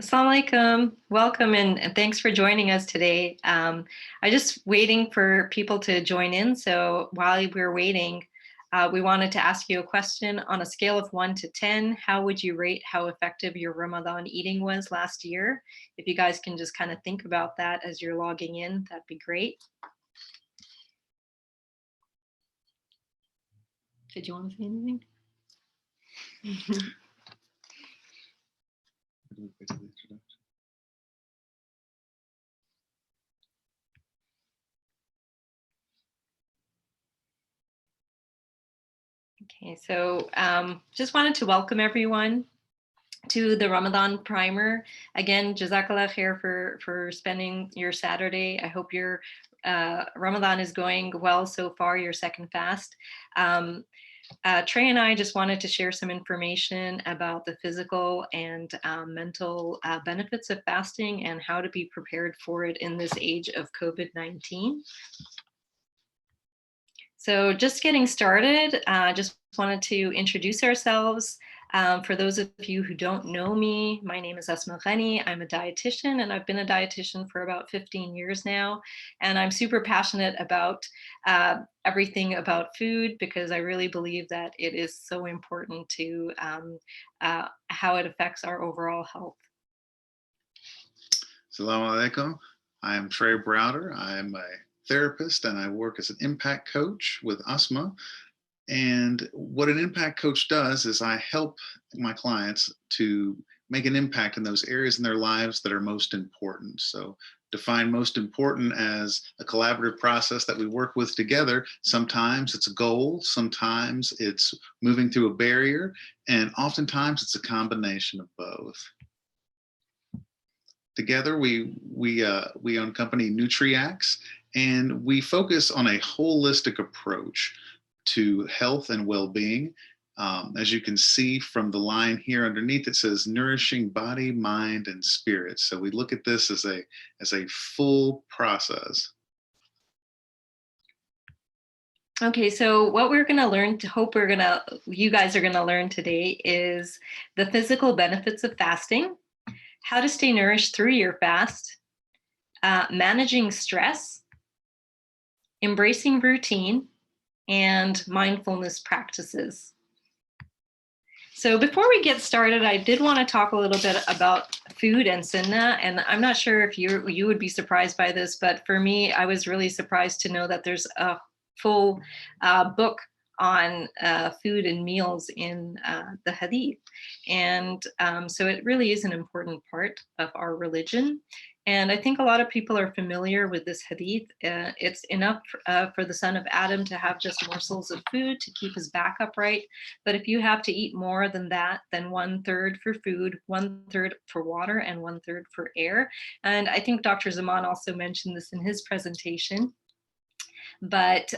Assalamu alaikum. Welcome and thanks for joining us today. I'm just waiting for people to join in. So while we're waiting, we wanted to ask you a question. On a scale of 1 to 10, how would you rate how effective your Ramadan eating was last year? If you guys can just kind of think about that as you're logging in, that'd be great. Did you want to say anything? Okay, so just wanted to welcome everyone to the Ramadan Primer. Again, Jazakallah khair for spending your Saturday. I hope your Ramadan is going well so far, your second fast. Trey and I just wanted to share some information about the physical and mental benefits of fasting and how to be prepared for it in this age of COVID-19. So just getting started, just wanted to introduce ourselves. For those of you who don't know me, my name is Ghani. I'm a dietitian, and I've been a dietitian for about 15 years now. And I'm super passionate about everything about food because I really believe that it is so important to how it affects our overall health. Assalamu alaikum. I'm T.Browder. I'm a therapist and I work as an impact coach with Asma. And what an impact coach does is I help my clients to make an impact in those areas in their lives that are most important. So define most important as a collaborative process that we work with together. Sometimes it's a goal, sometimes it's moving through a barrier, and oftentimes it's a combination of both. Together, we own company Nutriax, and we focus on a holistic approach to health and well-being. As you can see from the line here underneath, it says nourishing body, mind, and spirit. So we look at this as a full process. Okay, so what we're going to learn, you guys are going to learn today is the physical benefits of fasting, how to stay nourished through your fast, managing stress, embracing routine, and mindfulness practices. So before we get started, I did want to talk a little bit about food and sunnah, and I'm not sure if you would be surprised by this, but for me, I was really surprised to know that there's a full book on food and meals in the hadith. And so it really is an important part of our religion. And I think a lot of people are familiar with this hadith. It's enough for the son of Adam to have just morsels of food to keep his back upright. But if you have to eat more than that, then 1/3 for food, 1/3 for water, and 1/3 for air. And I think Dr. Zaman also mentioned this in his presentation. But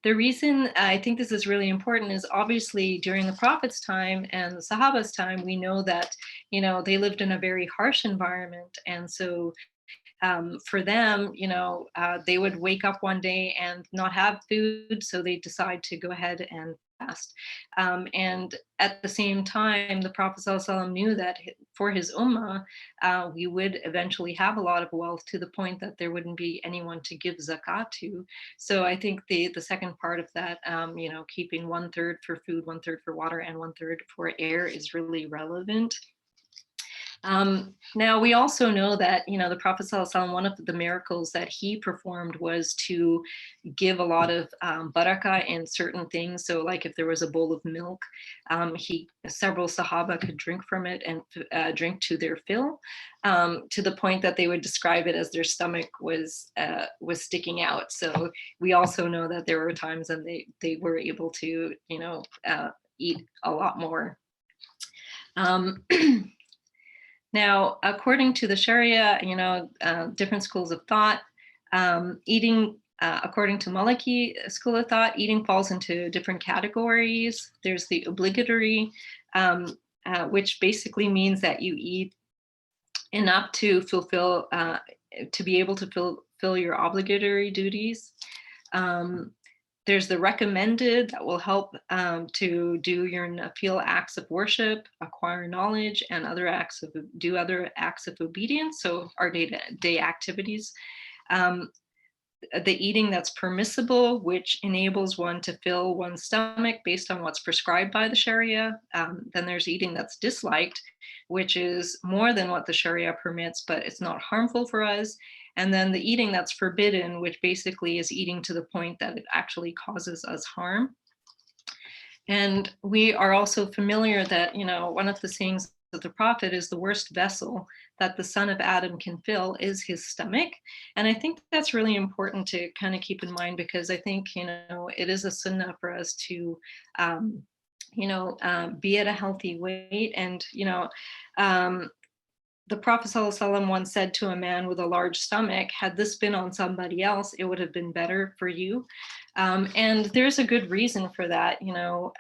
the reason I think this is really important is obviously during the Prophet's time and the Sahaba's time, we know that, they lived in a very harsh environment. And so for them, they would wake up one day and not have food. So they decide to go ahead and fast. And at the same time, the Prophet ﷺ knew that for his ummah, we would eventually have a lot of wealth to the point that there wouldn't be anyone to give zakat to. So I think the second part of that, keeping 1/3 for food, 1/3 for water, and 1/3 for air is really relevant. Now, we also know that, the Prophet ﷺ, one of the miracles that he performed was to give a lot of barakah in certain things. So like if there was a bowl of milk, several Sahaba could drink from it and drink to their fill, to the point that they would describe it as their stomach was sticking out. So we also know that there were times when they were able to, eat a lot more. Now, according to the Sharia, different schools of thought, eating, according to Maliki school of thought, eating falls into different categories. There's the obligatory, which basically means that you eat enough to fulfill, to be able to fulfill your obligatory duties. There's the recommended that will help to do your nafil acts of worship, acquire knowledge, and other acts of obedience. So our day-to-day activities. Um, the eating that's permissible, which enables one to fill one's stomach based on what's prescribed by the Sharia. Then there's eating that's disliked, which is more than what the Sharia permits, but it's not harmful for us. And then the eating that's forbidden, which basically is eating to the point that it actually causes us harm. And we are also familiar that, one of the sayings of the prophet is the worst vessel that the son of Adam can fill is his stomach. And I think that's really important to kind of keep in mind, because I think, it is a sunnah for us to, be at a healthy weight. And, the Prophet ﷺ once said to a man with a large stomach, had this been on somebody else, it would have been better for you. And there's a good reason for that,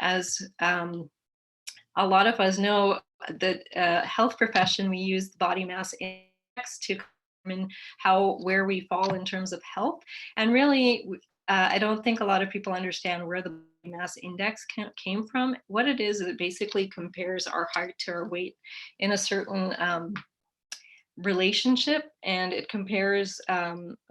as a lot of us know, that health profession, we use the body mass index to determine where we fall in terms of health. And really, I don't think a lot of people understand where the body mass index came from. What it is, it basically compares our height to our weight in a certain relationship, and it compares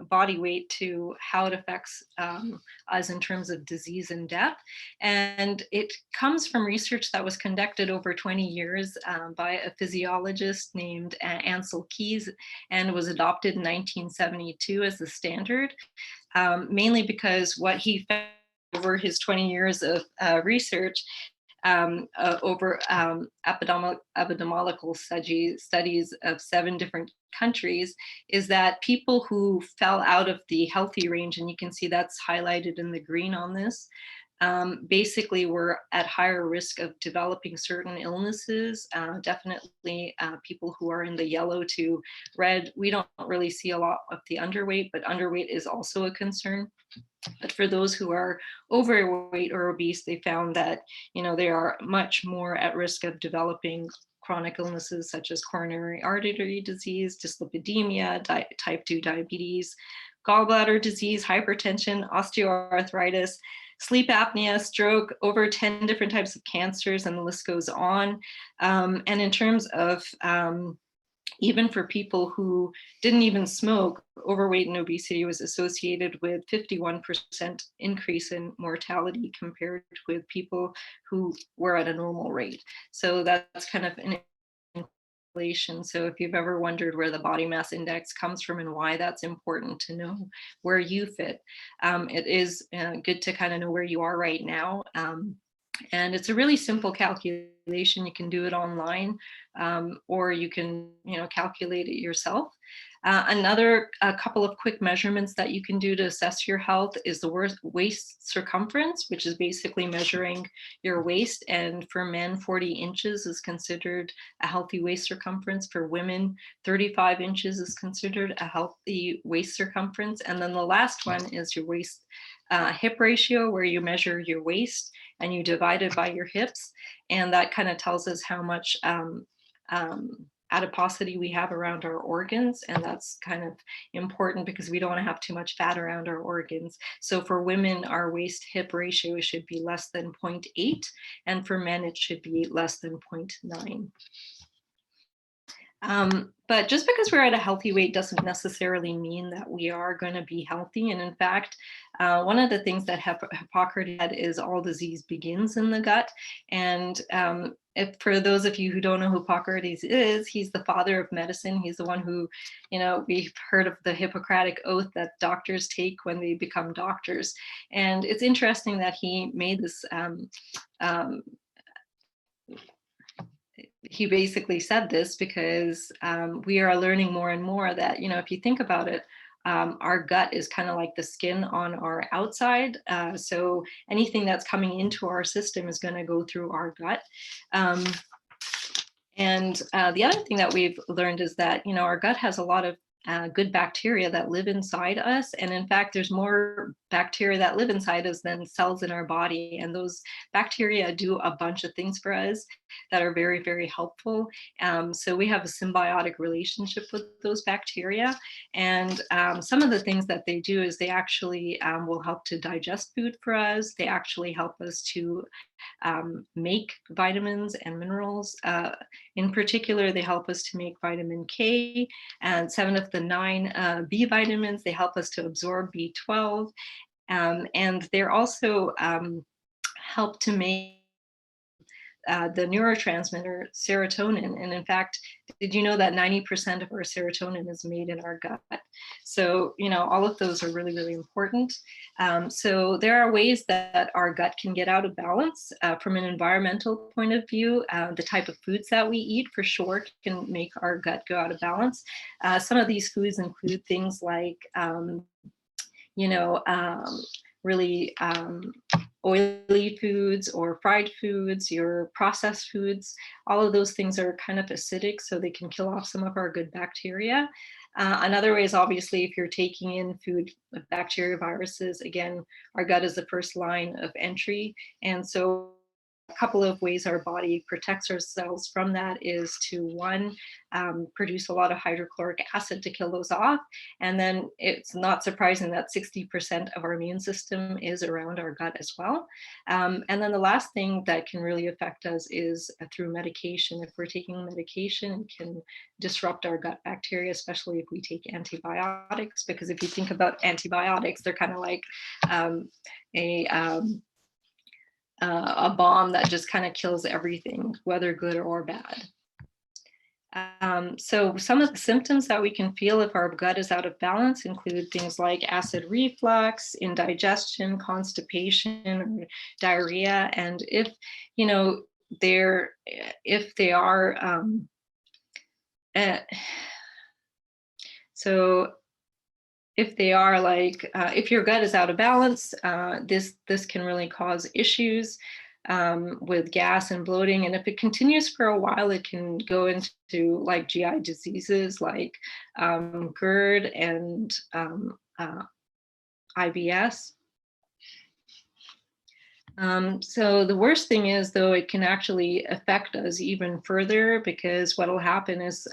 body weight to how it affects us in terms of disease and death. And it comes from research that was conducted over 20 years by a physiologist named Ansel Keys, and was adopted in 1972 as the standard, mainly because what he found over his 20 years of research over epidemiological studies of 7 different countries, is that people who fell out of the healthy range, and you can see that's highlighted in the green on this, basically were at higher risk of developing certain illnesses. Definitely people who are in the yellow to red. We don't really see a lot of the underweight, but underweight is also a concern. But for those who are overweight or obese, they found that, they are much more at risk of developing chronic illnesses such as coronary artery disease, dyslipidemia, type 2 diabetes, gallbladder disease, hypertension, osteoarthritis, sleep apnea, stroke, over 10 different types of cancers, and the list goes on. And in terms of even for people who didn't even smoke, overweight and obesity was associated with 51% increase in mortality compared with people who were at a normal rate. So that's kind of an relation. So if you've ever wondered where the body mass index comes from and why that's important to know where you fit, it is good to kind of know where you are right now. And it's a really simple calculation. You can do it online, or you can, calculate it yourself. Another couple of quick measurements that you can do to assess your health is the waist circumference, which is basically measuring your waist. And for men, 40 inches is considered a healthy waist circumference. For women, 35 inches is considered a healthy waist circumference. And then the last one is your waist hip ratio, where you measure your waist and you divide it by your hips. And that kind of tells us how much adiposity we have around our organs. And that's kind of important because we don't want to have too much fat around our organs. So for women, our waist hip ratio should be less than 0.8. And for men, it should be less than 0.9. But just because we're at a healthy weight doesn't necessarily mean that we are going to be healthy. And in fact, one of the things that Hippocrates said is all disease begins in the gut. And if for those of you who don't know who Hippocrates is, he's the father of medicine. He's the one who, we've heard of the Hippocratic oath that doctors take when they become doctors. And it's interesting that he made this he basically said this because we are learning more and more that, if you think about it, our gut is kind of like the skin on our outside. So anything that's coming into our system is going to go through our gut. And the other thing that we've learned is that, our gut has a lot of good bacteria that live inside us. And in fact, there's more bacteria that live inside us than cells in our body. And those bacteria do a bunch of things for us. that are very, very helpful. So we have a symbiotic relationship with those bacteria. And some of the things that they do is they actually will help to digest food for us. They actually help us to make vitamins and minerals. In particular, they help us to make vitamin K and 7 of the 9 B vitamins. They help us to absorb B12. And they're also help to make the neurotransmitter serotonin. And in fact, did you know that 90% of our serotonin is made in our gut? So, all of those are really, really important. So there are ways that our gut can get out of balance from an environmental point of view. The type of foods that we eat for sure can make our gut go out of balance. Some of these foods include things like, you know, really oily foods or fried foods, your processed foods. All of those things are kind of acidic, so they can kill off some of our good bacteria. Another way is obviously if you're taking in food with bacteria, viruses, again, our gut is the first line of entry. And so a couple of ways our body protects ourselves from that is to, one, produce a lot of hydrochloric acid to kill those off. And then it's not surprising that 60% of our immune system is around our gut as well. And then the last thing that can really affect us is through medication. If we're taking medication, it can disrupt our gut bacteria, especially if we take antibiotics, because if you think about antibiotics, they're kind of like a bomb that just kind of kills everything, whether good or bad. So some of the symptoms that we can feel if our gut is out of balance include things like acid reflux, indigestion, constipation, or diarrhea. And if they are so if they are like, if your gut is out of balance, this can really cause issues with gas and bloating. And if it continues for a while, it can go into like GI diseases like GERD and IBS. So the worst thing is, though, it can actually affect us even further, because what will happen is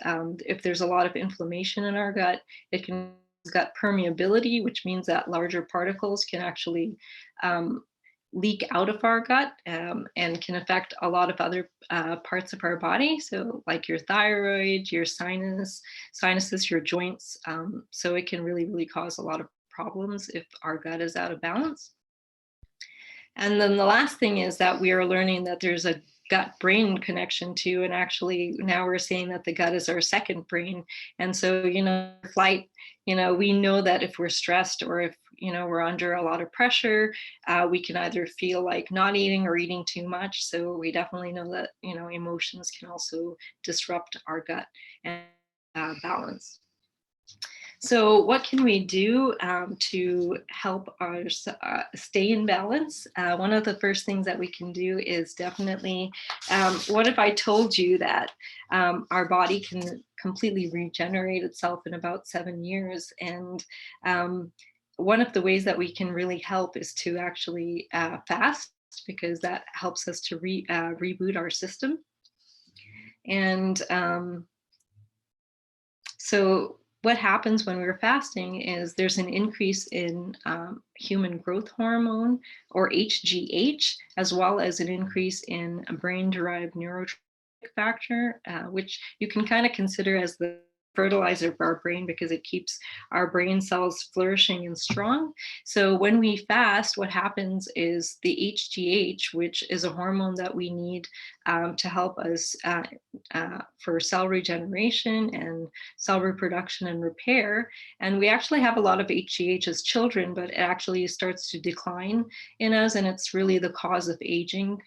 if there's a lot of inflammation in our gut, it can gut permeability, which means that larger particles can actually leak out of our gut and can affect a lot of other parts of our body. So like your thyroid, your sinuses, your joints. So it can really, really cause a lot of problems if our gut is out of balance. And then the last thing is that we are learning that there's a gut-brain connection too. And actually now we're saying that the gut is our second brain. And so, flight, we know that if we're stressed or if, we're under a lot of pressure, we can either feel like not eating or eating too much. So we definitely know that, emotions can also disrupt our gut and balance. So what can we do to help us stay in balance? One of the first things that we can do is definitely, what if I told you that our body can completely regenerate itself in about 7 years? And one of the ways that we can really help is to actually fast, because that helps us to reboot our system. And so what happens when we're fasting is there's an increase in human growth hormone, or HGH, as well as an increase in a brain-derived neurotransmitter factor, which you can kind of consider as the fertilizer for our brain, because it keeps our brain cells flourishing and strong. So when we fast, what happens is the HGH, which is a hormone that we need to help us for cell regeneration and cell reproduction and repair. And we actually have a lot of HGH as children, but it actually starts to decline in us, and it's really the cause of aging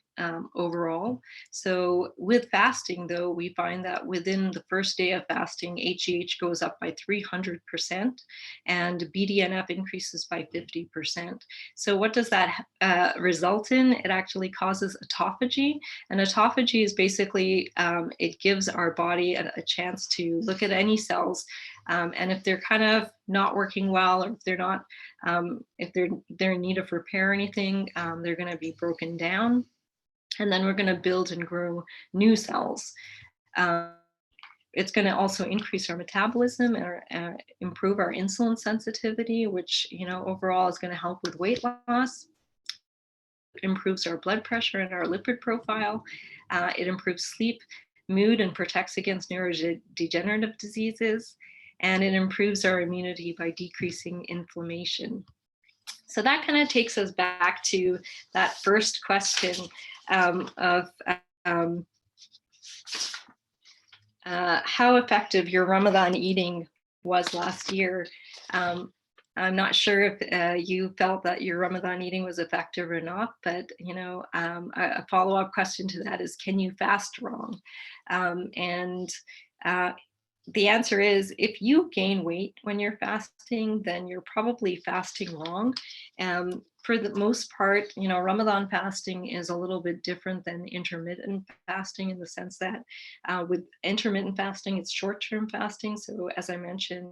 overall. So with fasting, though, we find that within the first day of fasting, HGH goes up by 300% and BDNF increases by 50%. So what does that result in? It actually causes autophagy. And autophagy is basically, it gives our body a chance to look at any cells. And if they're kind of not working well, or if they're not, if they're in need of repair or anything, they're going to be broken down. And then we're going to build and grow new cells. Um, it's going to also increase our metabolism and improve our insulin sensitivity, which, overall is going to help with weight loss. Improves our blood pressure and our lipid profile. It improves sleep, mood, and protects against neurodegenerative diseases. And it improves our immunity by decreasing inflammation. So that kind of takes us back to that first question of um, how effective your Ramadan eating was last year. I'm not sure if you felt that your Ramadan eating was effective or not, but a follow-up question to that is, can you fast wrong? And the answer is, if you gain weight when you're fasting, then you're probably fasting wrong. For the most part, Ramadan fasting is a little bit different than intermittent fasting in the sense that with intermittent fasting, it's short-term fasting. So as I mentioned,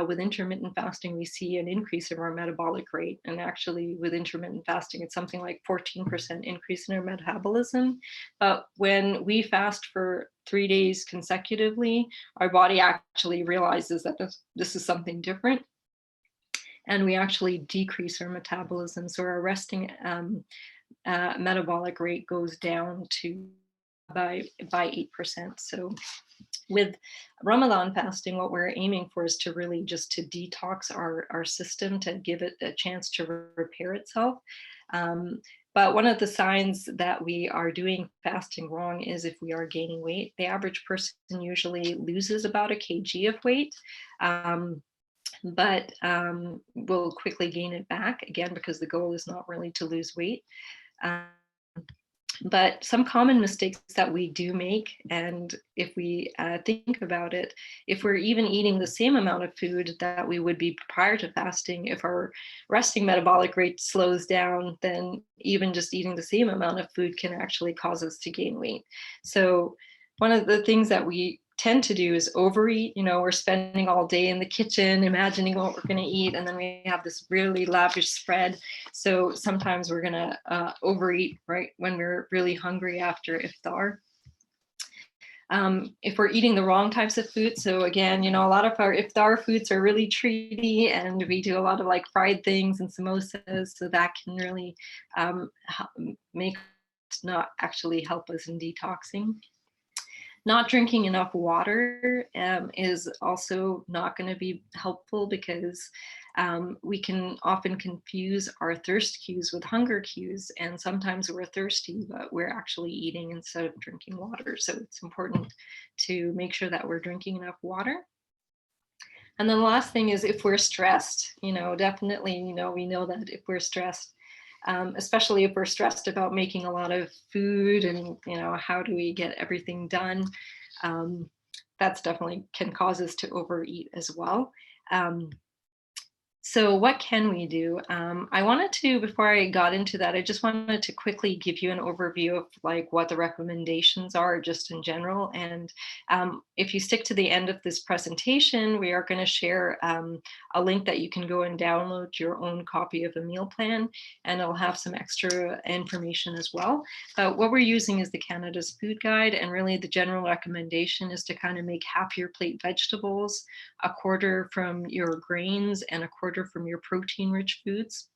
with intermittent fasting, we see an increase in our metabolic rate. And actually, with intermittent fasting, it's something like 14% increase in our metabolism. But when we fast for 3 days consecutively, our body actually realizes that this is something different. And we actually decrease our metabolism. So our resting metabolic rate goes down to by 8%. So with Ramadan fasting, what we're aiming for is to really just to detox our system, to give it a chance to repair itself. But one of the signs that we are doing fasting wrong is if we are gaining weight. The average person usually loses about a kg of weight, but will quickly gain it back, again, because the goal is not really to lose weight. But some common mistakes that we do make, and if we think about it, if we're even eating the same amount of food that we would be prior to fasting, if our resting metabolic rate slows down, then even just eating the same amount of food can actually cause us to gain weight. So one of the things that we tend to do is overeat. We're spending all day in the kitchen imagining what we're going to eat, and then we have this really lavish spread. So sometimes we're going to overeat right when we're really hungry after iftar. If we're eating the wrong types of food, so again, a lot of our iftar foods are really treaty, and we do a lot of like fried things and samosas, so that can really make not actually help us in detoxing. Not drinking enough water is also not going to be helpful, because we can often confuse our thirst cues with hunger cues. And sometimes we're thirsty, but we're actually eating instead of drinking water. So it's important to make sure that we're drinking enough water. And then the last thing is, if we're stressed, definitely, we know that if we're stressed, especially if we're stressed about making a lot of food and, how do we get everything done? That's definitely can cause us to overeat as well. So what can we do? I wanted to, before I got into that, I just wanted to quickly give you an overview of like what the recommendations are just in general. And if you stick to the end of this presentation, we are going to share a link that you can go and download your own copy of a meal plan, and it'll have some extra information as well. But what we're using is the Canada's Food Guide, and really the general recommendation is to kind of make half your plate vegetables, a quarter from your grains, and a quarter from your protein-rich foods.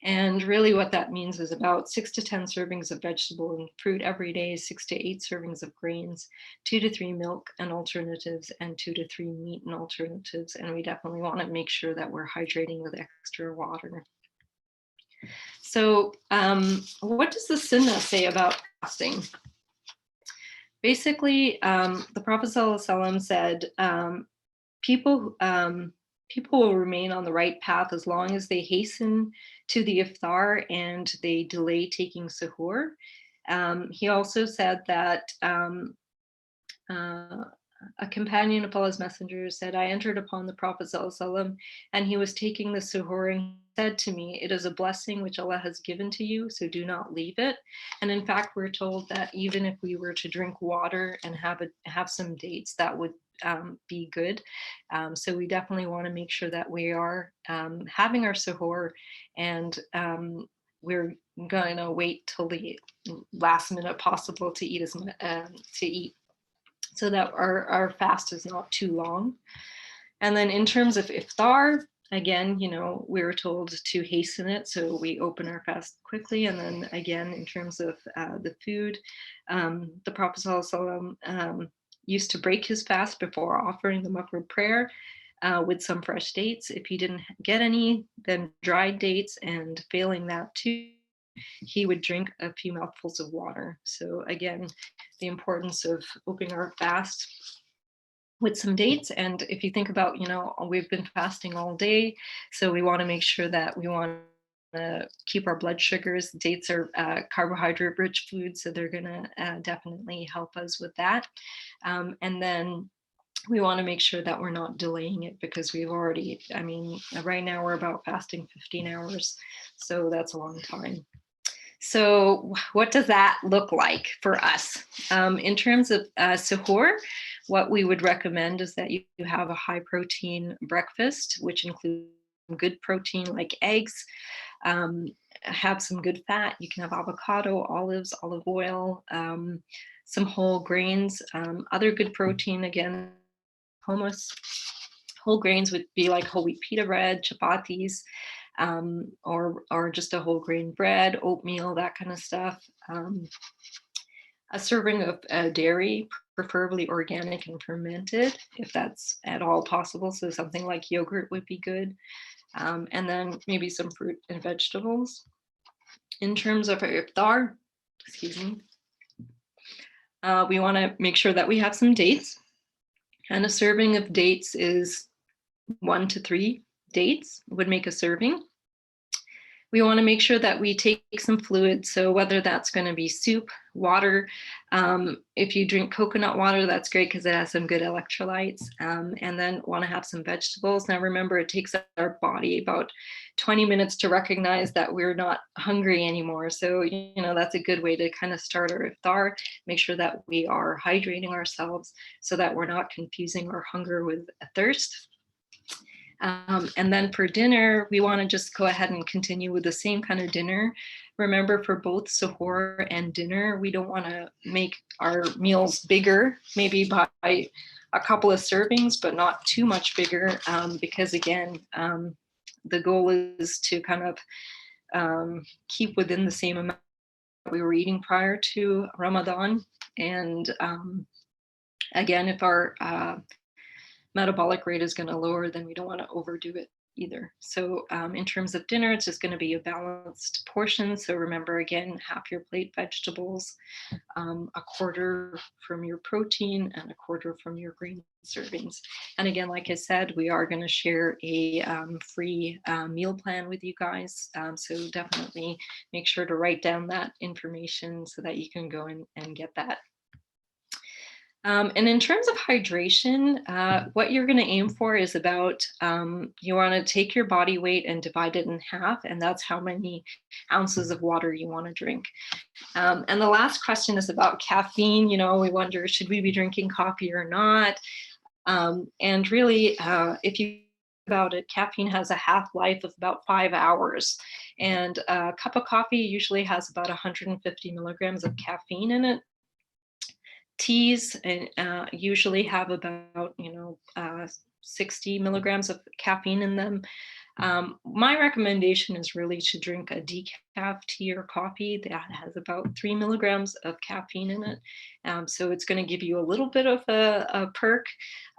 And really what that means is about 6 to 10 servings of vegetable and fruit every day, 6 to 8 servings of grains, 2 to 3 milk and alternatives, and 2 to 3 meat and alternatives. And we definitely want to make sure that we're hydrating with extra water. So what does the SUNNAH say about fasting? Basically, the Prophet ﷺ said, people will remain on the right path as long as they hasten to the iftar and they delay taking suhoor. He also said that a companion of Allah's messenger said, I entered upon the Prophet ﷺ, and he was taking the suhoor, and he said to me, it is a blessing which Allah has given to you, so do not leave it. And in fact, we're told that even if we were to drink water and have some dates, that would be good. So we definitely want to make sure that we are having our suhoor and we're gonna wait till the last minute possible to eat to eat, so that our fast is not too long. And then in terms of iftar, again, we were told to hasten it, so we open our fast quickly. And then again, in terms of the food, the Prophet ﷺ, used to break his fast before offering the Maghrib prayer with some fresh dates. If he didn't get any, then dried dates, and failing that too, he would drink a few mouthfuls of water. So again, the importance of opening our fast with some dates. And if you think about, we've been fasting all day, so we want to make sure that we want to keep our blood sugars. Dates are carbohydrate rich foods, so they're going to definitely help us with that. And then we want to make sure that we're not delaying it, because we've already, right now we're about fasting 15 hours. So that's a long time. So what does that look like for us? In terms of suhoor, what we would recommend is that you have a high protein breakfast, which includes good protein like eggs, have some good fat. You can have avocado, olives, olive oil, some whole grains, other good protein, again, hummus. Whole grains would be like whole wheat pita bread, chapatis, or just a whole grain bread, oatmeal, that kind of stuff. A serving of dairy, preferably organic and fermented, if that's at all possible. So something like yogurt would be good. And then maybe some fruit and vegetables. In terms of our iftar, excuse me, we want to make sure that we have some dates. And a serving of dates is 1 to 3 dates would make a serving. We want to make sure that we take some fluid. So whether that's going to be soup, water, if you drink coconut water, that's great because it has some good electrolytes. And then want to have some vegetables. Now remember, it takes our body about 20 minutes to recognize that we're not hungry anymore. So, that's a good way to kind of start our iftar. Make sure that we are hydrating ourselves so that we're not confusing our hunger with a thirst. And then for dinner, we want to just go ahead and continue with the same kind of dinner. Remember, for both suhoor and dinner, we don't want to make our meals bigger, maybe by a couple of servings, but not too much bigger, because again, the goal is to kind of keep within the same amount we were eating prior to Ramadan. And again, if our metabolic rate is going to lower, then we don't want to overdo it either. So in terms of dinner, it's just going to be a balanced portion. So remember, again, half your plate vegetables, a quarter from your protein, and a quarter from your grain servings. And again, like I said, we are going to share a free meal plan with you guys. So definitely make sure to write down that information so that you can go and get that. And in terms of hydration, what you're going to aim for is about, you want to take your body weight and divide it in half, and that's how many ounces of water you want to drink. And the last question is about caffeine. We wonder, should we be drinking coffee or not? And really, if you think about it, caffeine has a half-life of about 5 hours. And a cup of coffee usually has about 150 milligrams of caffeine in it. Teas usually have about 60 milligrams of caffeine in them. My recommendation is really to drink a decaf tea or coffee that has about 3 milligrams of caffeine in it. So it's going to give you a little bit of a perk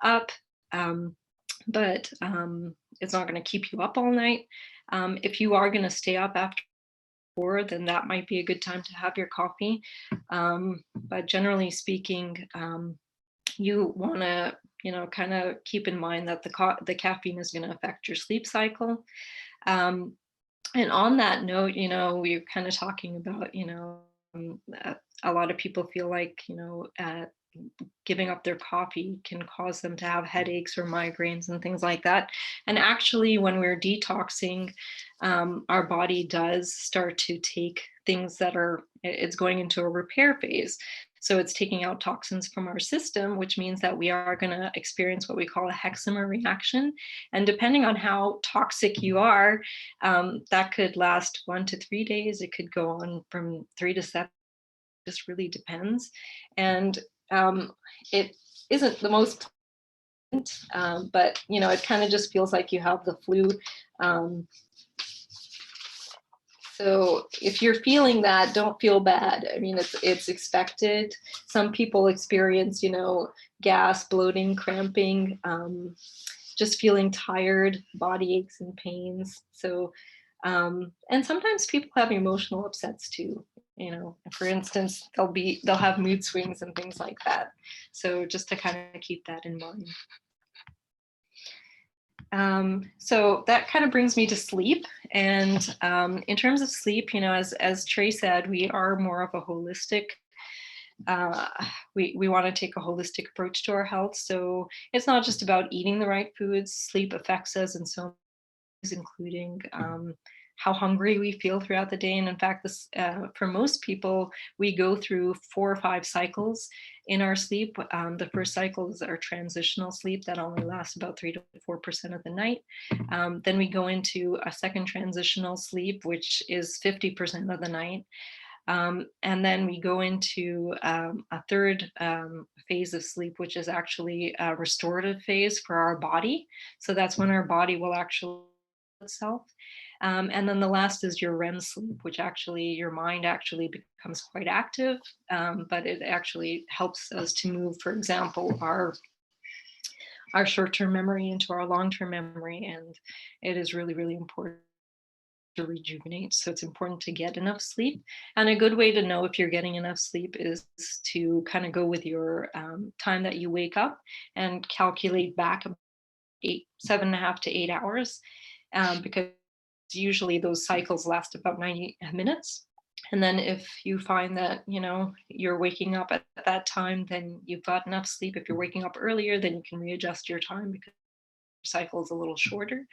up, but it's not going to keep you up all night. If you are going to stay up after, then that might be a good time to have your coffee. But generally speaking, you want to, kind of keep in mind that the caffeine is going to affect your sleep cycle. And on that note, we're kind of talking about, a lot of people feel like, giving up their coffee can cause them to have headaches or migraines and things like that. And actually, when we're detoxing, our body does start to take things that it's going into a repair phase. So it's taking out toxins from our system, which means that we are going to experience what we call a hexamer reaction. And depending on how toxic you are, that could last 1 to 3 days. It could go on from 3 to 7. Just really depends. And it isn't the most pleasant, but it kind of just feels like you have the flu. Um, So if you're feeling that, don't feel bad. I mean, it's expected. Some people experience, gas, bloating, cramping, just feeling tired, body aches and pains. So, and sometimes people have emotional upsets too. For instance, they'll have mood swings and things like that. So just to kind of keep that in mind. So that kind of brings me to sleep. And in terms of sleep, as Trey said, we are more of a holistic. We want to take a holistic approach to our health. So it's not just about eating the right foods. Sleep affects us in so many ways, including how hungry we feel throughout the day. And in fact, for most people, we go through 4 or 5 cycles in our sleep. The first cycle is our transitional sleep that only lasts about 3 to 4% of the night. Then we go into a second transitional sleep, which is 50% of the night. And then we go into a third phase of sleep, which is actually a restorative phase for our body. So that's when our body will actually itself. And then the last is your REM sleep, which actually your mind actually becomes quite active, but it actually helps us to move, for example, our short-term memory into our long-term memory. And it is really, really important to rejuvenate. So it's important to get enough sleep. And a good way to know if you're getting enough sleep is to kind of go with your time that you wake up and calculate back 7.5 to 8 hours, because usually those cycles last about 90 minutes. And then if you find that, you're waking up at that time, then you've got enough sleep. If you're waking up earlier, then you can readjust your time because your cycle is a little shorter.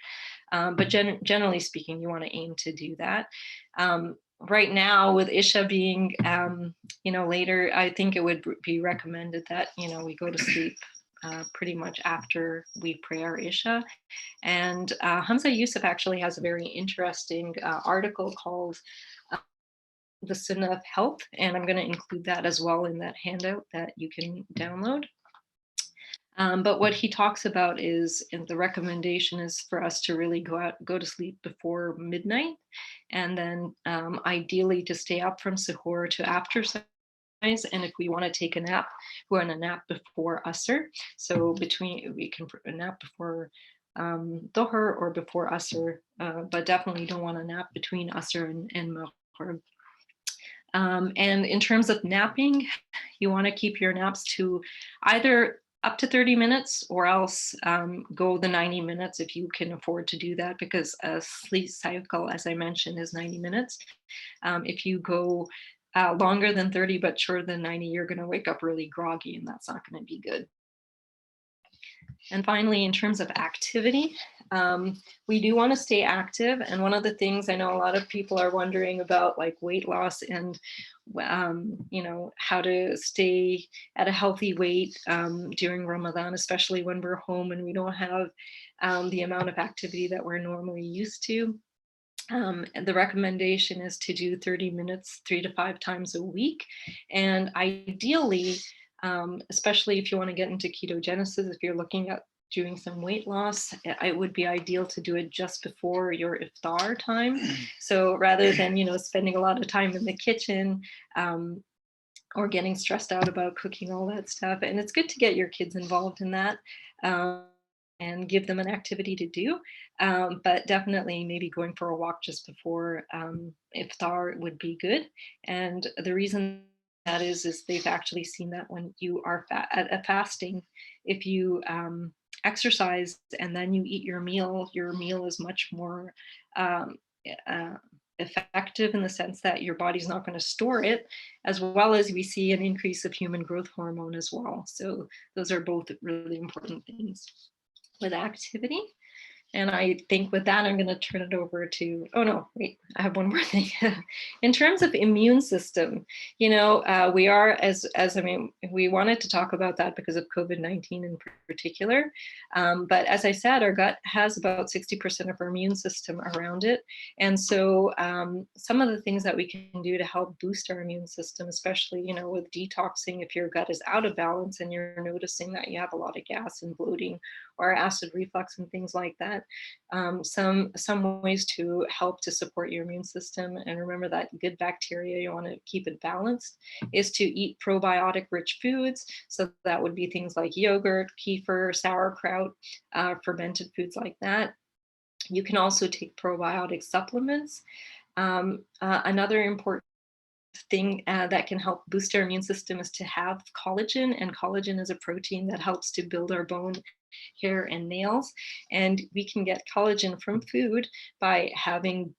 But generally speaking, you want to aim to do that. Right now, with Isha being, later, I think it would be recommended that, we go to sleep pretty much after we pray our Isha. And Hamza Yusuf actually has a very interesting article called The SUNNAH of Health, and I'm going to include that as well in that handout that you can download. But what he talks about is, and the recommendation is for us to really go to sleep before midnight, and then ideally to stay up from suhoor to after sunrise. And if we want to take a nap, we're on a nap before asr. So we can nap before Dhuhr or before asr, but definitely don't want to nap between asr and maghrib. And in terms of napping, you want to keep your naps to either up to 30 minutes or else go the 90 minutes if you can afford to do that, because a sleep cycle, as I mentioned, is 90 minutes. If you go longer than 30 but shorter than 90, you're going to wake up really groggy, and that's not going to be good. And finally, in terms of activity, we do want to stay active. And one of the things I know a lot of people are wondering about, like weight loss and, how to stay at a healthy weight during Ramadan, especially when we're home and we don't have the amount of activity that we're normally used to. And the recommendation is to do 30 minutes 3 to 5 times a week. And ideally, especially if you want to get into ketogenesis, if you're looking at doing some weight loss, it would be ideal to do it just before your iftar time. So rather than, spending a lot of time in the kitchen or getting stressed out about cooking all that stuff. And it's good to get your kids involved in that. And give them an activity to do. But definitely maybe going for a walk just before iftar would be good. And the reason that is they've actually seen that when you are fasting, if you exercise and then you eat your meal is much more effective in the sense that your body's not going to store it, as well as we see an increase of human growth hormone as well. So those are both really important things with activity. And I think with that, I'm going to turn it over to, oh no, wait, I have one more thing. In terms of immune system, we are, as I mean, we wanted to talk about that because of COVID-19 in particular. But as I said, our gut has about 60% of our immune system around it. And so some of the things that we can do to help boost our immune system, especially, with detoxing, if your gut is out of balance and you're noticing that you have a lot of gas and bloating or acid reflux and things like that. Some ways to help to support your immune system, and remember that good bacteria, you want to keep it balanced, is to eat probiotic rich foods. So that would be things like yogurt, kefir, sauerkraut, fermented foods like that. You can also take probiotic supplements. Another important thing that can help boost our immune system is to have collagen, and collagen is a protein that helps to build our bone, hair, and nails. And we can get collagen from food by having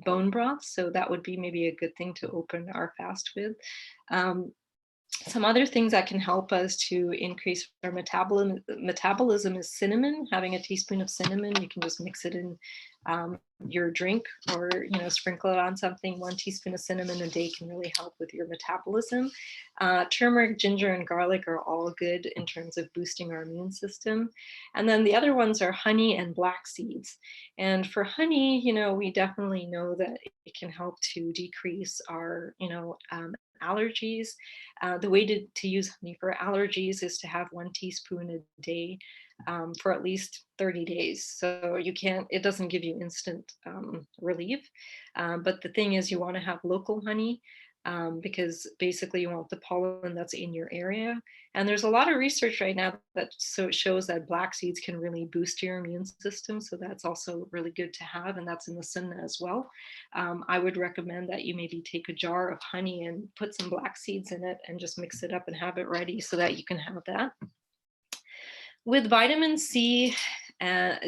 bone broth. So that would be maybe a good thing to open our fast with. Some other things that can help us to increase our metabolism is cinnamon. Having a teaspoon of cinnamon, you can just mix it in your drink, or sprinkle it on something. 1 teaspoon of cinnamon a day can really help with your metabolism. Turmeric, ginger, and garlic are all good in terms of boosting our immune system. And then the other ones are honey and black seeds. And for honey, we definitely know that it can help to decrease our allergies. The way to use honey for allergies is to have 1 teaspoon a day for at least 30 days. So it doesn't give you instant relief. But the thing is, you want to have local honey because basically you want the pollen that's in your area. And there's a lot of research right now that shows that black seeds can really boost your immune system. So that's also really good to have. And that's in the SUNNAH as well. I would recommend that you maybe take a jar of honey and put some black seeds in it and just mix it up and have it ready so that you can have that. With vitamin C,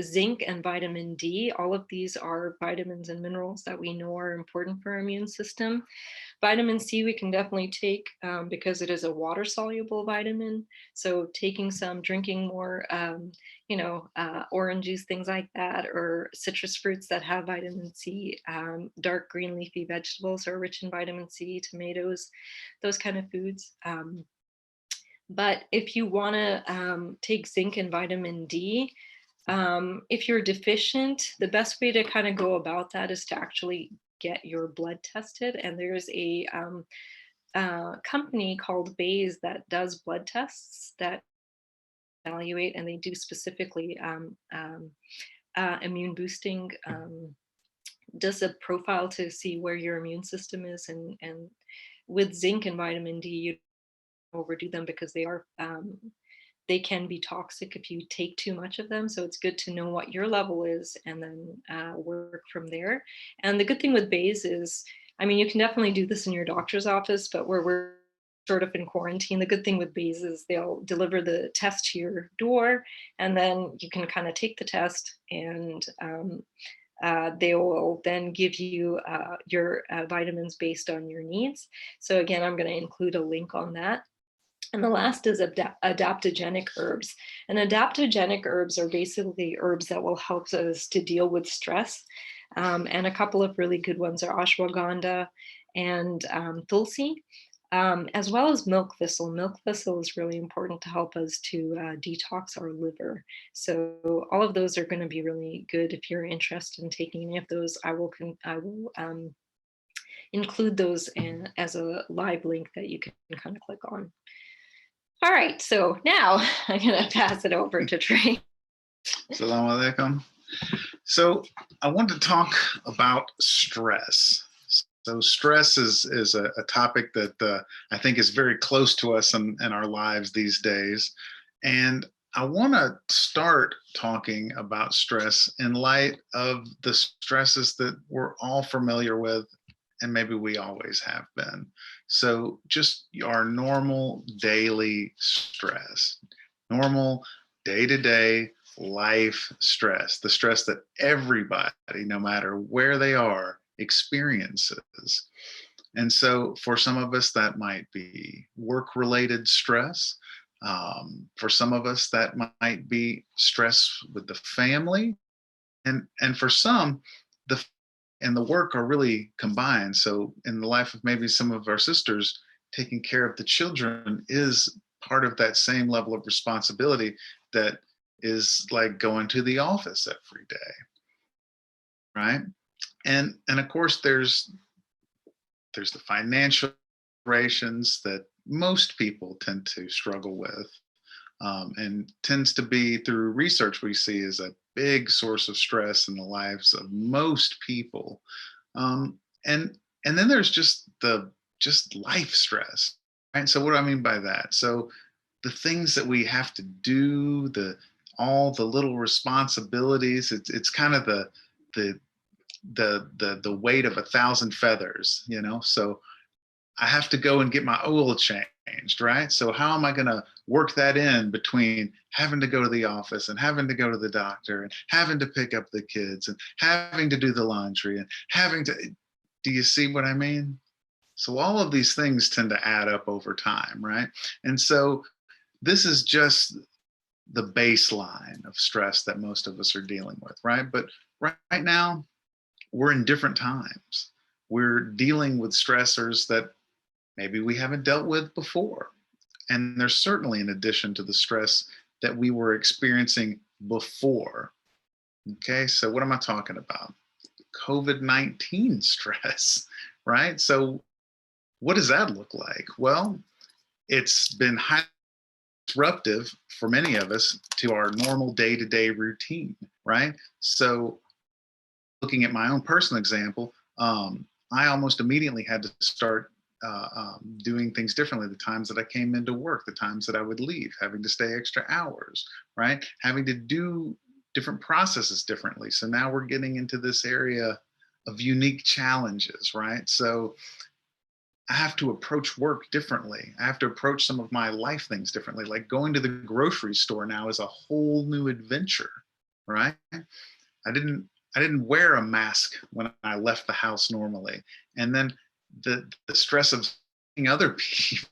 zinc, and vitamin D, all of these are vitamins and minerals that we know are important for our immune system. Vitamin C we can definitely take because it is a water-soluble vitamin. So taking some, drinking more, orange juice, things like that, or citrus fruits that have vitamin C. Dark green leafy vegetables are rich in vitamin C, tomatoes, those kind of foods. But if you want to take zinc and vitamin D, if you're deficient, the best way to kind of go about that is to actually get your blood tested. And there's a company called Bayes that does blood tests that evaluate, and they do specifically immune boosting, does a profile to see where your immune system is. And with zinc and vitamin D, you overdo them because they can be toxic if you take too much of them. So it's good to know what your level is and then work from there. And the good thing with Bayes is, I mean, you can definitely do this in your doctor's office, but where we're sort of in quarantine, the good thing with Bayes is they'll deliver the test to your door, and then you can kind of take the test, and they will then give you your vitamins based on your needs. So again, I'm going to include a link on that. And the last is adaptogenic herbs. And adaptogenic herbs are basically herbs that will help us to deal with stress. And a couple of really good ones are ashwagandha and tulsi, as well as milk thistle. Milk thistle is really important to help us to detox our liver. So all of those are going to be really good. If you're interested in taking any of those, I will include those as a live link that you can kind of click on. All right, so now I'm going to pass it over to Trey. Assalamu alaikum. So I want to talk about stress. So stress is a topic that I think is very close to us in our lives these days. And I want to start talking about stress in light of the stresses that we're all familiar with, and maybe we always have been. So just our normal daily stress, normal day-to-day life stress, the stress that everybody, no matter where they are, experiences. And so for some of us, that might be work-related stress. For some of us, that might be stress with the family. And for some, the and the work are really combined. So in the life of maybe some of our sisters, taking care of the children is part of that same level of responsibility that is like going to the office every day, right? And of course there's the financial considerations that most people tend to struggle with, and tends to be, through research we see, is a big source of stress in the lives of most people. um, and and then there's just life stress, right? So what do I mean by that? So the things that we have to do, the all the little responsibilities, it's kind of the the weight of 1,000 feathers, so I have to go and get my oil changed, right? So how am I going to work that in between having to go to the office and having to go to the doctor and having to pick up the kids and having to do the laundry and having to, do you see what I mean? So all of these things tend to add up over time, right? And so this is just the baseline of stress that most of us are dealing with, right? But right now, we're in different times. We're dealing with stressors that maybe we haven't dealt with before. And there's certainly an addition to the stress that we were experiencing before. Okay, so what am I talking about? COVID-19 stress, right? So what does that look like? Well, it's been highly disruptive for many of us to our normal day-to-day routine, right? So looking at my own personal example, I almost immediately had to start doing things differently. The times that I came into work, the times that I would leave, having to stay extra hours, right? Having to do different processes differently. So now we're getting into this area of unique challenges, right? So I have to approach work differently. I have to approach some of my life things differently. Like going to the grocery store now is a whole new adventure, right? I didn't I didn't wear a mask when I left the house normally. And then the stress of seeing other people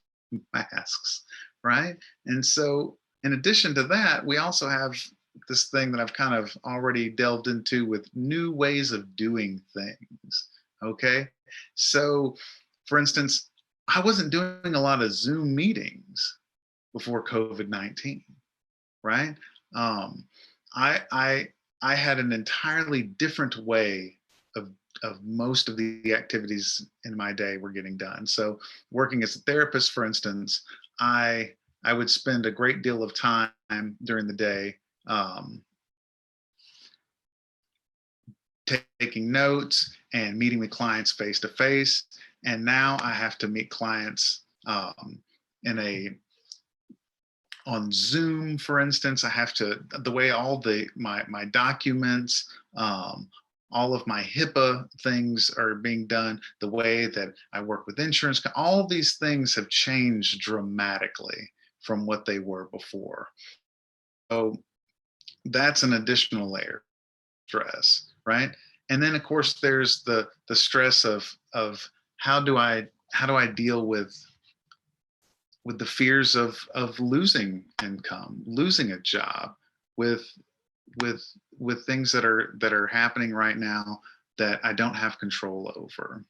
masks, right? And so in addition to that, we also have this thing that I've kind of already delved into with new ways of doing things. Okay. So for instance, I wasn't doing a lot of Zoom meetings before COVID-19, right? Um, I I had an entirely different way of most of the activities in my day were getting done. So working as a therapist, for instance, I would spend a great deal of time during the day, um, taking notes and meeting with clients face to face. And now I have to meet clients in a on Zoom, for instance. I have to, the way all my documents, all of my HIPAA things are being done, the way that I work with insurance, all of these things have changed dramatically from what they were before. So that's an additional layer of stress, right? And then of course there's the stress of how do I deal with the fears of losing income, losing a job, with with with things that are happening right now that I don't have control over.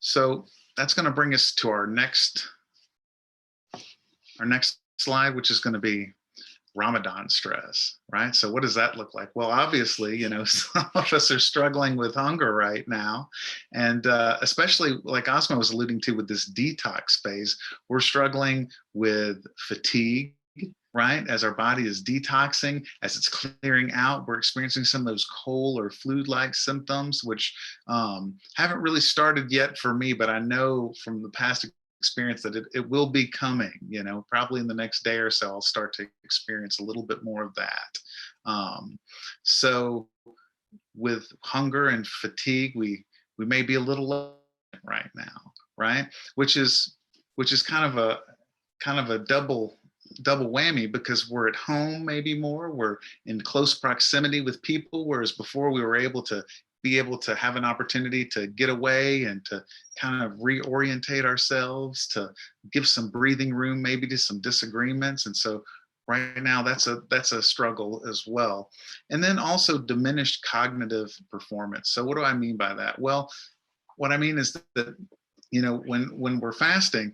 So that's going to bring us to our next slide, which is going to be Ramadan stress, right? So what does that look like? Well, obviously, some of us are struggling with hunger right now. And especially like Asma was alluding to with this detox phase, we're struggling with fatigue, right? As our body is detoxing, as it's clearing out, we're experiencing some of those cold or flu-like symptoms, which haven't really started yet for me, but I know from the past experience that it will be coming. Probably in the next day or so I'll start to experience a little bit more of that. So with hunger and fatigue, we may be a little low right now, right? Which is kind of a double whammy, because we're at home maybe more, we're in close proximity with people, whereas before we were able to have an opportunity to get away and to kind of reorientate ourselves, to give some breathing room maybe to some disagreements. And so right now, that's a struggle as well. And then also diminished cognitive performance. So what do I mean by that? Well, what I mean is that, when we're fasting,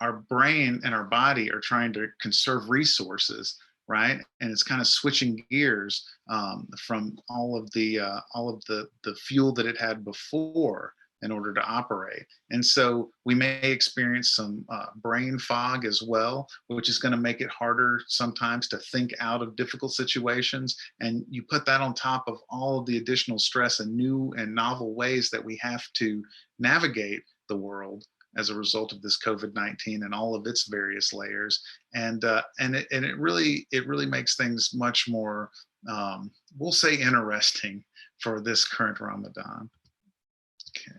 our brain and our body are trying to conserve resources, right? And it's kind of switching gears from all of the fuel that it had before in order to operate. And so we may experience some brain fog as well, which is going to make it harder sometimes to think out of difficult situations. And you put that on top of all of the additional stress and new and novel ways that we have to navigate the world as a result of this COVID-19 and all of its various layers. And it really makes things much more, we'll say, interesting for this current Ramadan. Okay.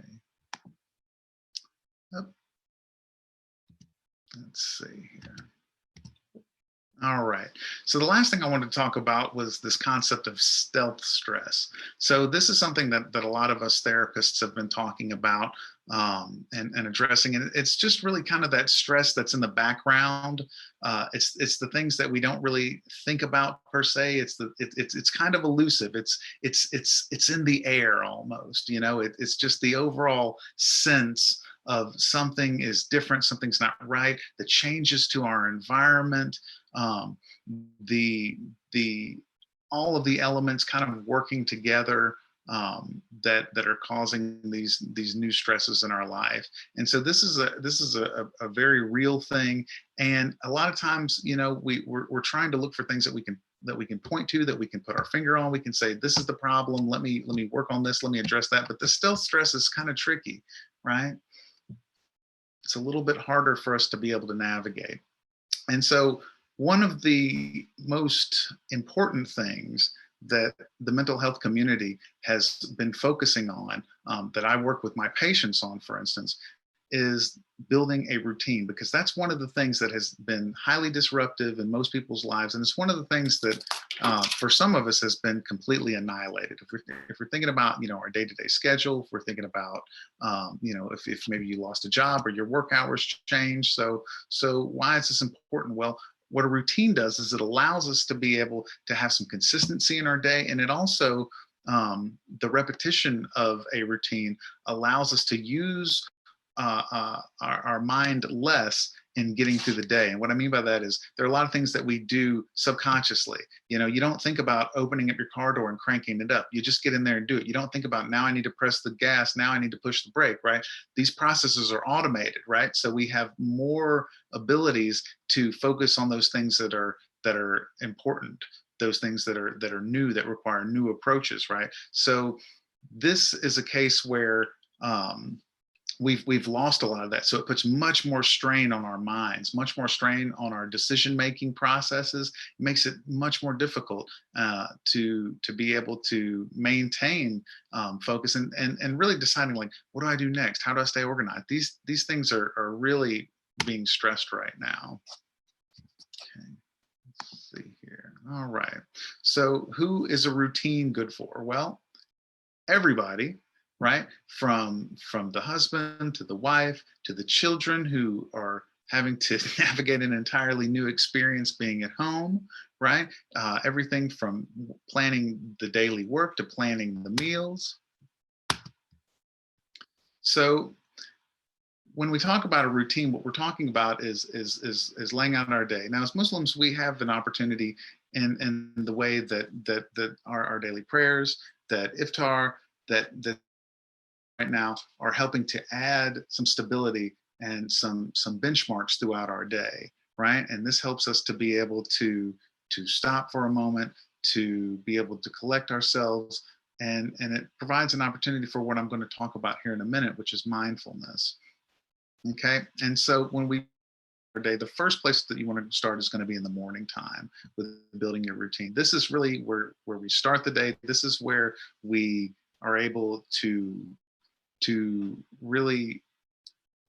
Oh, let's see here. All right. So the last thing I wanted to talk about was this concept of stealth stress. So this is something that a lot of us therapists have been talking about and addressing. And it's just really kind of that stress that's in the background. It's the things that we don't really think about per se. It's kind of elusive. It's in the air almost. It's just the overall sense of something is different, something's not right, the changes to our environment, the all of the elements kind of working together that are causing these new stresses in our life. And so this is a very real thing. And a lot of times, we're trying to look for things that we can point to, that we can put our finger on. We can say, this is the problem. Let me work on this. Let me address that. But the stealth stress is kind of tricky, right? It's a little bit harder for us to be able to navigate. And so one of the most important things that the mental health community has been focusing on, that I work with my patients on, for instance, is building a routine, because that's one of the things that has been highly disruptive in most people's lives. And it's one of the things that for some of us has been completely annihilated. If we're thinking about, our day-to-day schedule, if we're thinking about, if maybe you lost a job or your work hours changed. So why is this important? Well, what a routine does is it allows us to be able to have some consistency in our day. And it also, the repetition of a routine allows us to use our mind less in getting through the day. And what I mean by that is there are a lot of things that we do subconsciously. You don't think about opening up your car door and cranking it up. You just get in there and do it. You don't think about, now I need to press the gas, now I need to push the brake, right? These processes are automated, right? So we have more abilities to focus on those things that are important, those things that are new, that require new approaches, right? So this is a case where we've lost a lot of that. So it puts much more strain on our minds, much more strain on our decision-making processes. It makes it much more difficult to be able to maintain focus and really deciding, like, what do I do next? How do I stay organized? These things are really being stressed right now. Okay, let's see here. All right. So who is a routine good for? Well, everybody, right? From the husband to the wife to the children who are having to navigate an entirely new experience being at home, right? Everything from planning the daily work to planning the meals. So when we talk about a routine, what we're talking about is laying out our day. Now, as Muslims, we have an opportunity in the way that our daily prayers, that iftar, that right now are helping to add some stability and some benchmarks throughout our day, right? And this helps us to be able to stop for a moment, to be able to collect ourselves, and it provides an opportunity for what I'm going to talk about here in a minute, which is mindfulness. Okay, and so when we our day, the first place that you want to start is going to be in the morning time with building your routine. This is really where we start the day. This is where we are able to really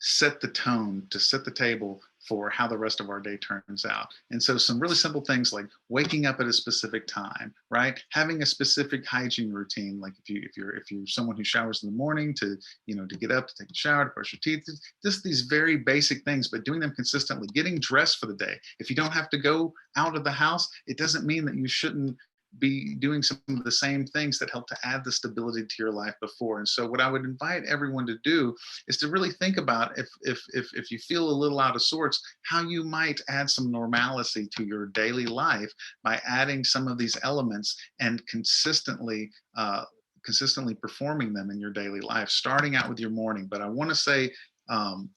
set the tone, to set the table for how the rest of our day turns out. And so some really simple things like waking up at a specific time, right? Having a specific hygiene routine, like if you're someone who showers in the morning, to to get up, to take a shower, to brush your teeth, just these very basic things, but doing them consistently. Getting dressed for the day. If you don't have to go out of the house, it doesn't mean that you shouldn't be doing some of the same things that help to add the stability to your life before. And so what I would invite everyone to do is to really think about, if you feel a little out of sorts, how you might add some normalcy to your daily life by adding some of these elements and consistently performing them in your daily life, starting out with your morning. But I want to say,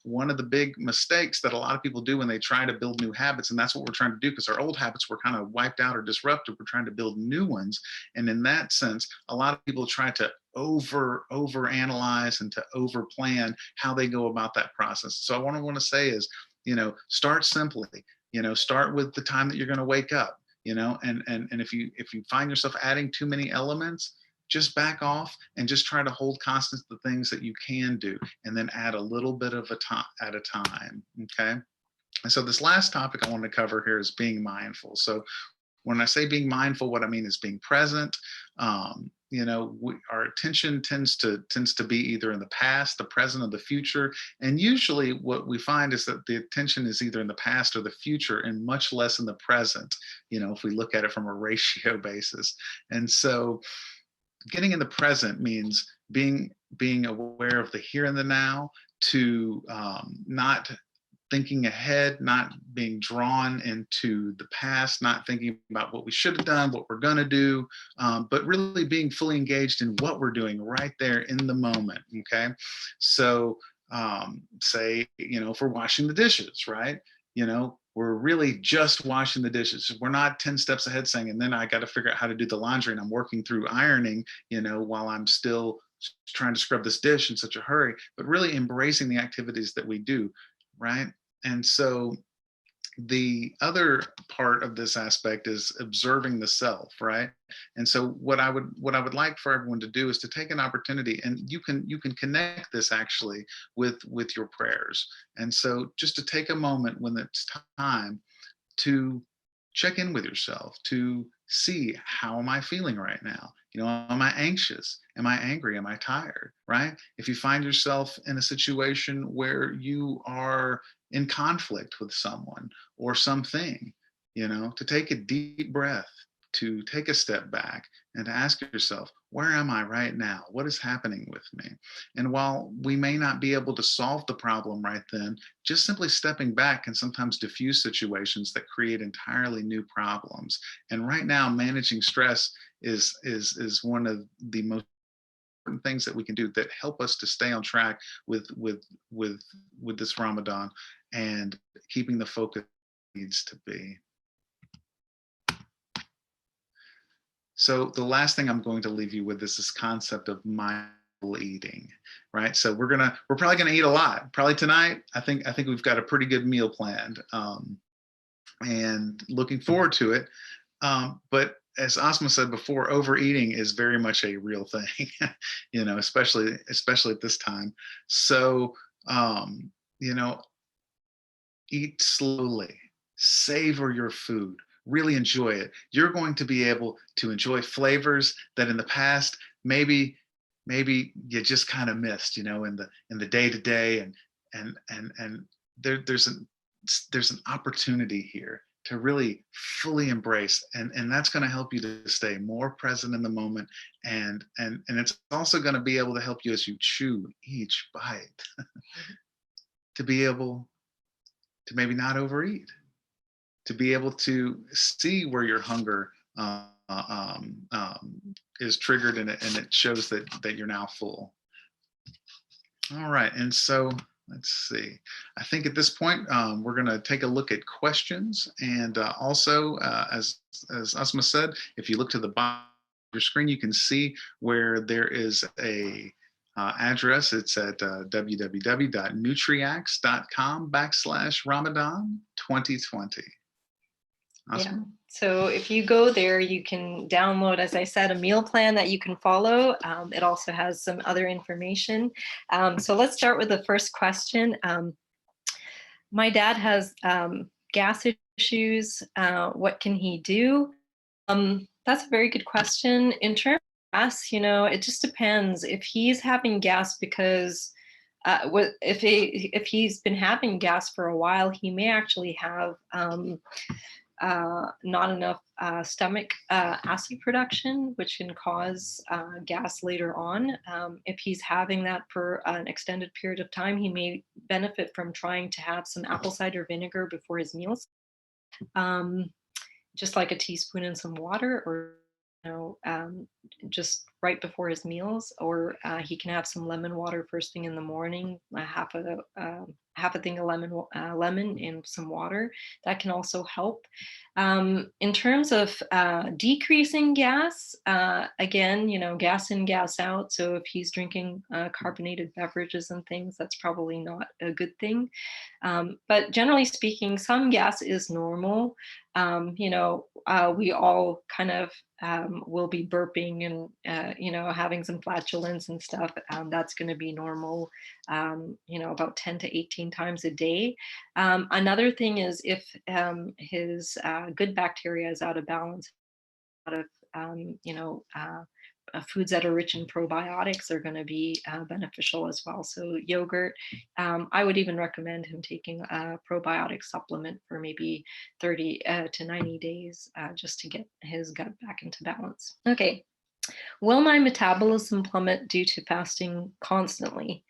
one of the big mistakes that a lot of people do when they try to build new habits, and that's what we're trying to do, because our old habits were kind of wiped out or disrupted, we're trying to build new ones. And in that sense, a lot of people try to over analyze and to over plan how they go about that process. So what I want to say is, start simply. Start with the time that you're going to wake up. And if you find yourself adding too many elements, just back off and just try to hold constant the things that you can do, and then add a little bit of at a time. Okay. And so this last topic I want to cover here is being mindful. So when I say being mindful, what I mean is being present. Our attention tends to be either in the past, the present, or the future. And usually what we find is that the attention is either in the past or the future, and much less in the present, if we look at it from a ratio basis. And so getting in the present means being aware of the here and the now, to not thinking ahead, not being drawn into the past, not thinking about what we should have done, what we're going to do, but really being fully engaged in what we're doing right there in the moment. Okay. So say, if we're washing the dishes, right? We're really just washing the dishes. We're not 10 steps ahead saying, and then I got to figure out how to do the laundry, and I'm working through ironing, while I'm still trying to scrub this dish in such a hurry, but really embracing the activities that we do, right? And so the other part of this aspect is observing the self, right? And so what I would like for everyone to do is to take an opportunity, and you can connect this actually with your prayers. And so just to take a moment when it's time to check in with yourself, to see, how am I feeling right now? Am I anxious? Am I angry? Am I tired? Right? If you find yourself in a situation where you are in conflict with someone or something, to take a deep breath, to take a step back, and to ask yourself, where am I right now? What is happening with me? And while we may not be able to solve the problem right then, just simply stepping back can sometimes diffuse situations that create entirely new problems. And right now, managing stress is one of the most important things that we can do that help us to stay on track with this Ramadan, and keeping the focus needs to be. So the last thing I'm going to leave you with is this concept of mindful eating, right? So we're probably gonna eat a lot, probably tonight. I think we've got a pretty good meal planned, and looking forward to it. But as Asma said before, overeating is very much a real thing, especially at this time. So eat slowly, savor your food, really enjoy it. You're going to be able to enjoy flavors that in the past maybe you just kind of missed, in the day to day, and there's an opportunity here to really fully embrace, and that's going to help you to stay more present in the moment, and it's also going to be able to help you as you chew each bite to be able to maybe not overeat, to be able to see where your hunger is triggered, and it shows that you're now full. All right, and so let's see. I think at this point we're going to take a look at questions, and also as Asma said, if you look to the bottom of your screen, you can see where there is a address. It's at www.nutriax.com/Ramadan 2020. Awesome. Yeah. So if you go there, you can download, as I said, a meal plan that you can follow. It also has some other information. So let's start with the first question. My dad has gas issues. What can he do? That's a very good question. In terms of gas, it just depends. If he's having gas because if he's been having gas for a while, he may actually have not enough stomach acid production, which can cause gas later on. If he's having that for an extended period of time, he may benefit from trying to have some apple cider vinegar before his meals. Um, just like a teaspoon in some water, or just right before his meals, or he can have some lemon water first thing in the morning, half a thing of lemon in some water. That can also help. In terms of decreasing gas, again, gas in, gas out. So if he's drinking carbonated beverages and things, that's probably not a good thing. But generally speaking, some gas is normal. We all kind of will be burping and, having some flatulence and stuff. That's going to be normal, about 10 to 18 times a day. Another thing is if his good bacteria is out of balance, out of, foods that are rich in probiotics are going to be beneficial as well. So yogurt, I would even recommend him taking a probiotic supplement for maybe 30 to 90 days just to get his gut back into balance. Okay. Will my metabolism plummet due to fasting constantly?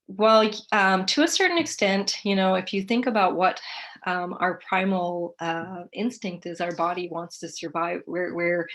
Well, to a certain extent, if you think about what our primal instinct is, our body wants to survive. We're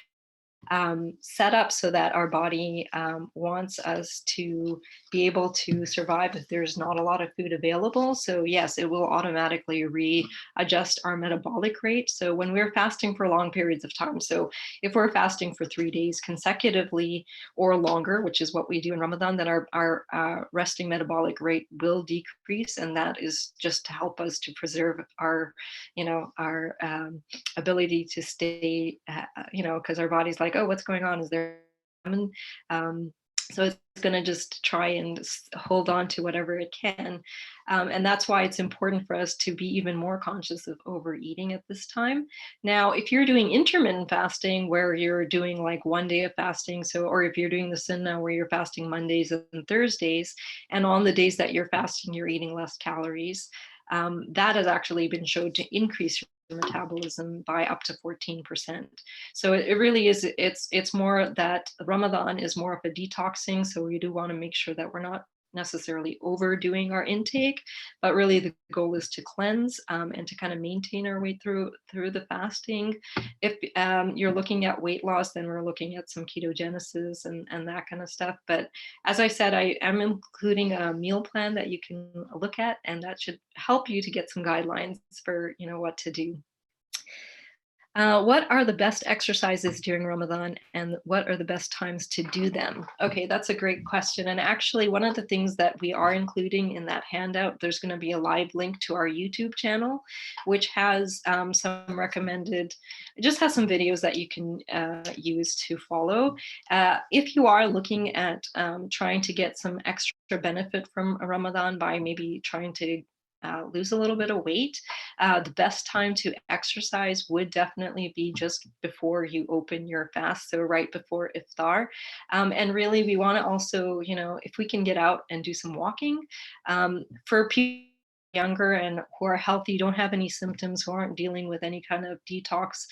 set up so that our body wants us to be able to survive if there's not a lot of food available. So yes, it will automatically readjust our metabolic rate. So when we're fasting for long periods of time, so if we're fasting for 3 days consecutively or longer, which is what we do in Ramadan, then our resting metabolic rate will decrease, and that is just to help us to preserve our ability to stay, because our body's like, oh, what's going on? Is there famine? So it's going to just try and hold on to whatever it can. And that's why it's important for us to be even more conscious of overeating at this time. Now, if you're doing intermittent fasting where you're doing like 1 day of fasting, or if you're doing the SUNNAH where you're fasting Mondays and Thursdays, and on the days that you're fasting, you're eating less calories, that has actually been shown to increase your metabolism by up to 14%. So it really is, it's more that Ramadan is more of a detoxing. So we do want to make sure that we're not necessarily overdoing our intake, but really the goal is to cleanse and to kind of maintain our weight through the fasting. If you're looking at weight loss, then we're looking at some ketogenesis and that kind of stuff. But as I said, I am including a meal plan that you can look at, and that should help you to get some guidelines for what to do. What are the best exercises during Ramadan, and what are the best times to do them? Okay, that's a great question. And actually, one of the things that we are including in that handout, there's going to be a live link to our YouTube channel, which has some recommended, it just has some videos that you can use to follow. If you are looking at trying to get some extra benefit from Ramadan by maybe trying to lose a little bit of weight, the best time to exercise would definitely be just before you open your fast, so right before iftar. And really, we want to also, if we can get out and do some walking. For people younger and who are healthy, don't have any symptoms, who aren't dealing with any kind of detox,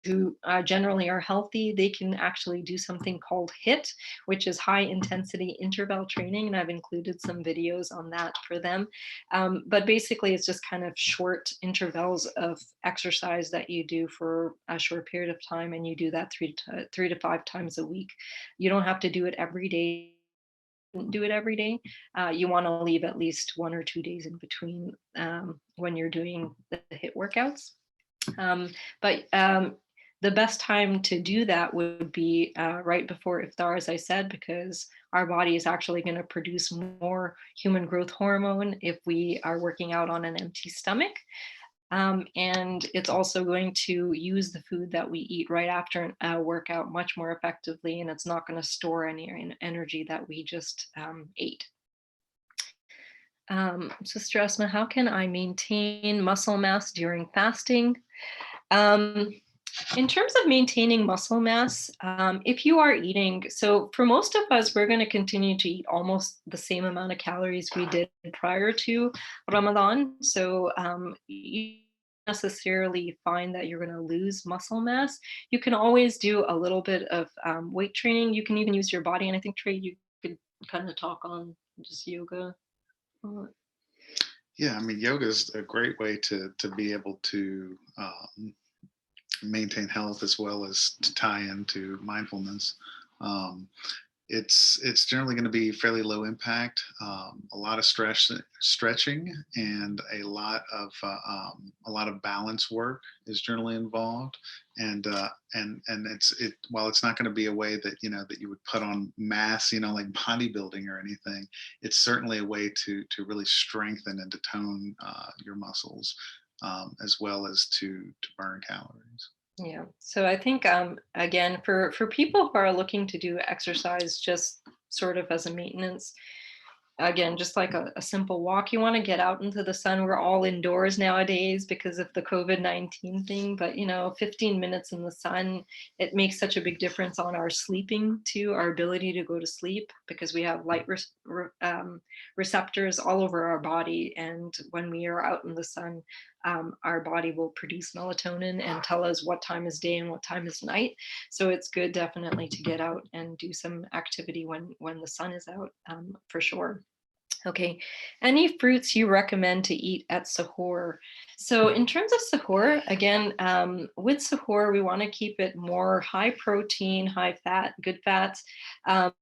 who generally are healthy, they can actually do something called HIIT, which is high intensity interval training. And I've included some videos on that for them. But basically, it's just kind of short intervals of exercise that you do for a short period of time. And you do that three to 5 times a week. You don't have to do it every day. Do it every day. You want to leave at least 1 or 2 days in between when you're doing the HIIT workouts. But the best time to do that would be right before iftar, as I said, because our body is actually going to produce more human growth hormone if we are working out on an empty stomach. And it's also going to use the food that we eat right after a workout much more effectively, and it's not going to store any energy that we just ate. Sister Asma, how can I maintain muscle mass during fasting? Um, in terms of maintaining muscle mass, if you are eating, so for most of us, we're going to continue to eat almost the same amount of calories we did prior to Ramadan. So you don't necessarily find that you're going to lose muscle mass. You can always do a little bit of weight training. You can even use your body. And I think, Trey, you could kind of talk on just yoga. Yeah, I mean, yoga is a great way to be able to maintain health as well as to tie into mindfulness. Um, it's generally going to be fairly low impact, a lot of stretching, and a lot of balance work is generally involved. And it's while it's not going to be a way that that you would put on mass, like bodybuilding or anything, it's certainly a way to really strengthen and to tone your muscles, as well as to burn calories. Yeah. So I think again for people who are looking to do exercise just sort of as a maintenance, again, just like a simple walk, you want to get out into the sun. We're all indoors nowadays because of the COVID-19 thing, but 15 minutes in the sun, it makes such a big difference on our sleeping too, our ability to go to sleep, because we have light receptors all over our body. And when we are out in the sun, our body will produce melatonin and tell us what time is day and what time is night. So it's good definitely to get out and do some activity when the sun is out, for sure. Okay. Any fruits you recommend to eat at sahur? So, in terms of sahur, again, with sahur, we want to keep it more high protein, high fat, good fats. Um,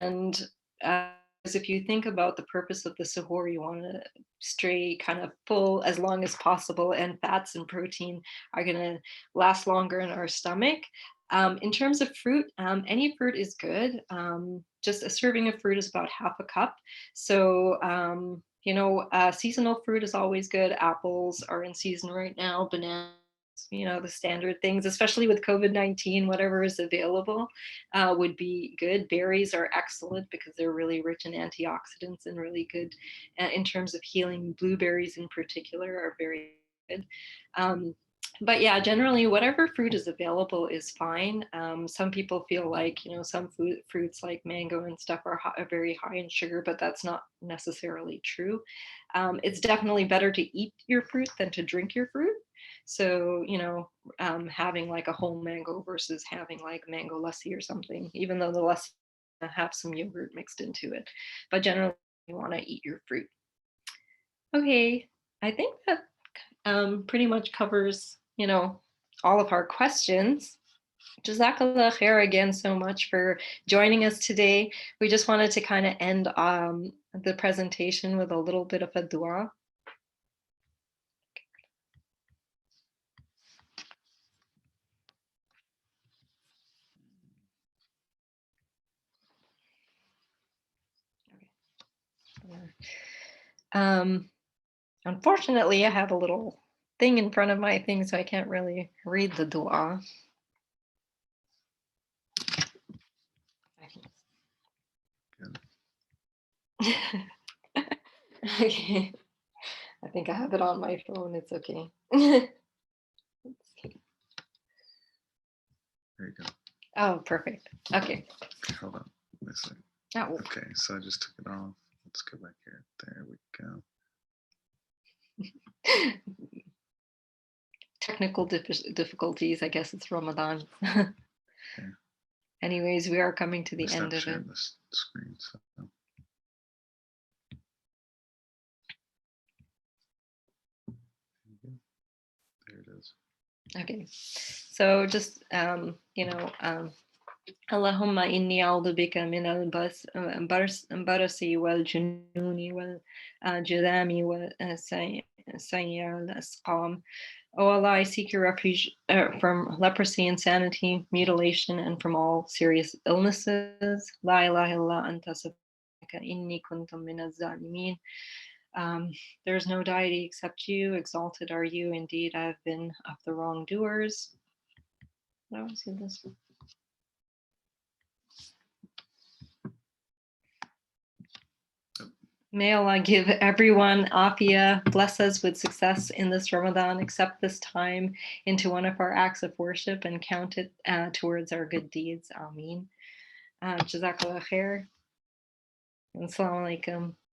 and Because if you think about the purpose of the sahur, you want to stay kind of full as long as possible, and fats and protein are going to last longer in our stomach. In terms of fruit, any fruit is good. Just a serving of fruit is about half a cup. So, seasonal fruit is always good. Apples are in season right now, bananas, the standard things, especially with COVID-19, whatever is available would be good. Berries are excellent because they're really rich in antioxidants and really good in terms of healing. Blueberries in particular are very good. But yeah, generally, whatever fruit is available is fine. Some people feel like, some fruits like mango and stuff are very high in sugar, but that's not necessarily true. It's definitely better to eat your fruit than to drink your fruit. So, having like a whole mango versus having like mango lassi or something, even though the lassi have some yogurt mixed into it. But generally, you want to eat your fruit. Okay, I think that pretty much covers, all of our questions. Jazakallah khair again so much for joining us today. We just wanted to kind of end the presentation with a little bit of a dua. Um, Unfortunately, I have a little thing in front of my thing, so I can't really read the dua. Okay. I think I have it on my phone. It's okay. Let's see. There you go. Oh, perfect. Okay. Hold on. Let's see. Oh. Okay, so I just took it off. Let's go back here. There we go. Technical difficulties. I guess it's Ramadan. Okay. Anyways, we are coming to the Stop end of it. sharing this screen. So. There it is. Okay. So just Allahumma inni a'udhu bika min al-barasi wal-jununi wal-judami wal-sayyi al-asqam. Oh Allah, I seek your refuge from leprosy, insanity, mutilation, and from all serious illnesses. La ilaha illa anta subhanaka inni kuntu minaz zalimin. There is no deity except you. Exalted are you. Indeed, I have been of the wrongdoers. I don't see this. May Allah give everyone afia, bless us with success in this Ramadan, accept this time into one of our acts of worship and count it towards our good deeds. Ameen. Jazakallah khair. Assalamu alaikum.